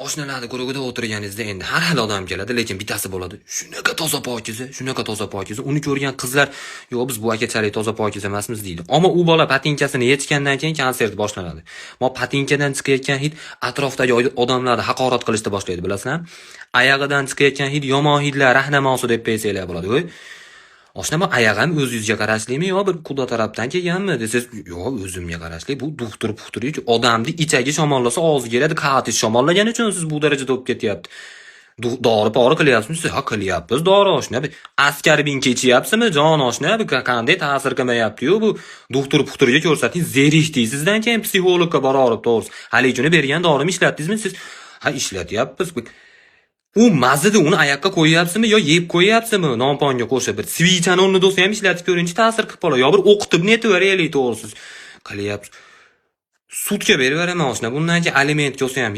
Oshnalarni guruhida o'tirganingizda endi har xil odam keladi, lekin bittasi bo'ladi. Shunaqa toza pokiza, shunaqa toza pokiza. Uni ko'rgan qizlar, "Yo'q, biz bu akachalik toza pokiza emasmiz" deydi. Ammo u bola patinkasini yechgandan keyin konsert boshlanadi. Patinkadan chiqayotgan hid atrofdagi odamlarni haqorat qilishni boshlaydi, bilasizlar? Oyog'idan chiqayotgan hid yomon hidlar rahnamosi deb pesaylar bo'ladi. Voy, oshnam oyoq ham o'z yuziga qarashlimi yo bir quda tarafdan kelganmi desangiz, yo'q, o'zimga qarashli. Bu doktor odamni ichagi shamollasa og'ziga keladi. Qatis shamollagani uchun siz bu darajada o'tib ketyapti. Dori-pori qilyapsizmi? Ha, qilyapmiz, dori oshna. Askar binka ichyapsizmi? Jon oshna, qanday ta'sir qilmayapti-yu bu. Doktor-puxturga ko'rsating, zerikdingiz. Sizdan keyin psixologga borib to'g'risi. Haligini bergan dorini ishlatdingizmi siz? Ha, ishlatyapmiz. U mazida uni oyoqqa qo'yyapsizmi yo yeb qo'yyapsizmi? Nonponga qo'shib bir svichani o'rnida bo'lsa ham ishlatib ko'ringchi, ta'sir qilib qolar. Yo bir o'qitib netaveraylik to'g'risiz. Qilyapsiz. Sudga berib beraman oshna. Bundan keyin alimentga olsa ham